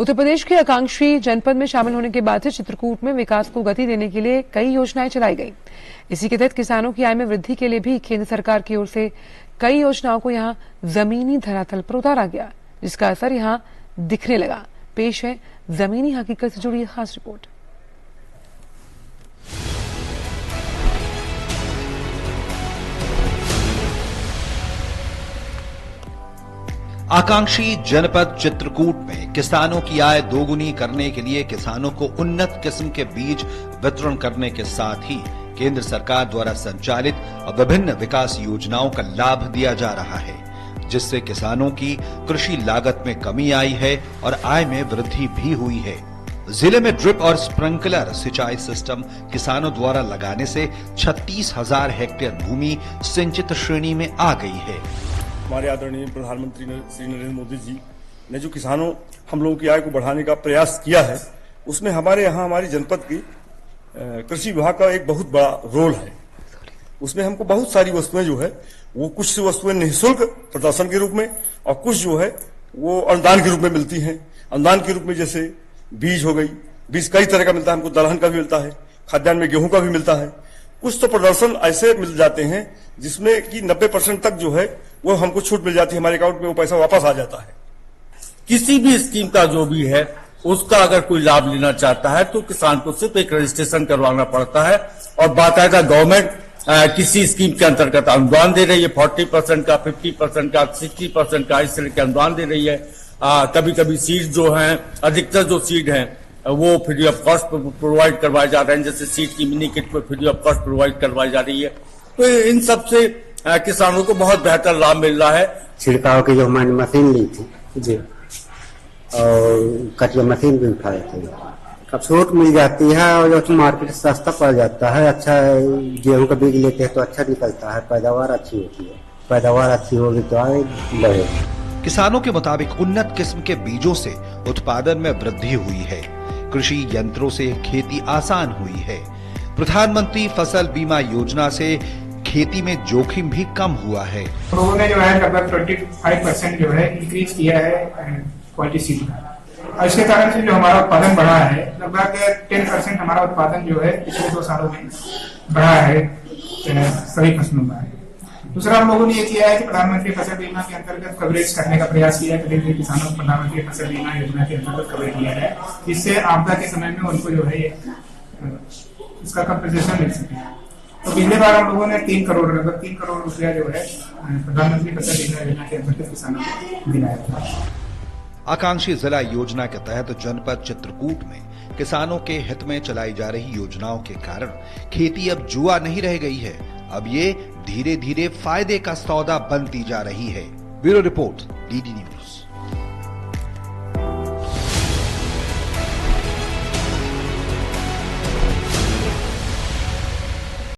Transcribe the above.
उत्तर प्रदेश के आकांक्षी जनपद में शामिल होने के बाद से चित्रकूट में विकास को गति देने के लिए कई योजनाएं चलाई गई। इसी के तहत किसानों की आय में वृद्धि के लिए भी केंद्र सरकार की ओर से कई योजनाओं को यहां जमीनी धरातल पर उतारा गया, जिसका असर यहां दिखने लगा। पेश है जमीनी हकीकत से जुड़ी खास रिपोर्ट। आकांक्षी जनपद चित्रकूट में किसानों की आय दोगुनी करने के लिए किसानों को उन्नत किस्म के बीज वितरण करने के साथ ही केंद्र सरकार द्वारा संचालित विभिन्न विकास योजनाओं का लाभ दिया जा रहा है, जिससे किसानों की कृषि लागत में कमी आई है और आय में वृद्धि भी हुई है। जिले में ड्रिप और स्प्रिंकलर सिंचाई सिस्टम किसानों द्वारा लगाने से 36,000 हेक्टेयर भूमि सिंचित श्रेणी में आ गई है। हमारे आदरणीय प्रधानमंत्री श्री नरेंद्र मोदी जी ने जो किसानों हम लोगों की आय को बढ़ाने का प्रयास किया है, उसमें हमारे यहाँ हमारी जनपद की कृषि विभाग का एक बहुत बड़ा रोल है। उसमें हमको बहुत सारी वस्तुएं जो है वो कुछ वस्तुएं निःशुल्क प्रदर्शन के रूप में और कुछ जो है वो अनुदान के रूप में मिलती हैं। अनुदान के रूप में जैसे बीज हो गई, बीज कई तरह का मिलता है, हमको दलहन का भी मिलता है, खाद्यान्न में गेहूं का भी मिलता है। कुछ तो प्रदर्शन ऐसे मिल जाते हैं जिसमें कि 90% तक जो है वो हमको छूट मिल जाती है, हमारे अकाउंट में वो पैसा वापस आ जाता है। किसी भी स्कीम का जो भी है उसका अगर कोई लाभ लेना चाहता है तो किसान को सिर्फ एक रजिस्ट्रेशन करवाना पड़ता है और बाकायदा गवर्नमेंट किसी स्कीम के अंतर्गत अनुदान दे रही है। 40% का, 50% का, 60% का, इस तरह के अनुदान दे रही है। कभी कभी सीड जो है, अधिकतर जो सीड है वो फ्री ऑफ कॉस्ट प्रोवाइड करवाए जा रहे हैं, जैसे सीड की मिनी किट पर फ्री ऑफ कॉस्ट प्रोवाइड करवाई जा रही है। तो इन सब से किसानों को बहुत बेहतर लाभ मिल रहा है। छिड़काव की जो हमारी मशीन ली थी जी, और कटिया मशीन भी उठाए थे, अब छूट मिल जाती है और जो मार्केट सस्ता पड़ जाता है। अच्छा गेहूं का बीज लेते हैं तो अच्छा निकलता है, पैदावार अच्छी होती है। पैदावार अच्छी होगी तो आय बढ़ेगी। किसानों के मुताबिक उन्नत किस्म के बीजों से उत्पादन में वृद्धि हुई है, कृषि यंत्रों से खेती आसान हुई है। प्रधानमंत्री फसल बीमा योजना से खेती में जोखिम भी कम हुआ है। लोगों ने जो है लगभग 25% जो है इंक्रीज किया है क्वालिटी सीड का, और इसके कारण से जो हमारा उत्पादन बढ़ा है, लगभग 10% हमारा उत्पादन जो है पिछले 2 सालों में बढ़ा है सभी फसलों का। दूसरा हम लोगों ने ये किया है कि प्रधानमंत्री फसल बीमा के अंतर्गत कवरेज करने का प्रयास किया है। करीब किसानों को प्रधानमंत्री फसल बीमा योजना के अंतर्गत कवरेज दिया है, जिससे आपदा के समय में उनको जो है इसका कंपनसेशन मिल सके। तो पिछले बार हम लोगों ने लगभग 3 करोड़ रुपया जो है प्रधानमंत्री फसल बीमा योजना के अंतर्गत किसानों को दिलाया था। आकांक्षी जिला योजना के तहत जनपद चित्रकूट में किसानों के हित में चलाई जा रही योजनाओं के कारण खेती अब जुआ नहीं रह गई है, अब ये धीरे धीरे फायदे का सौदा बनती जा रही है। Bureau report, DD news.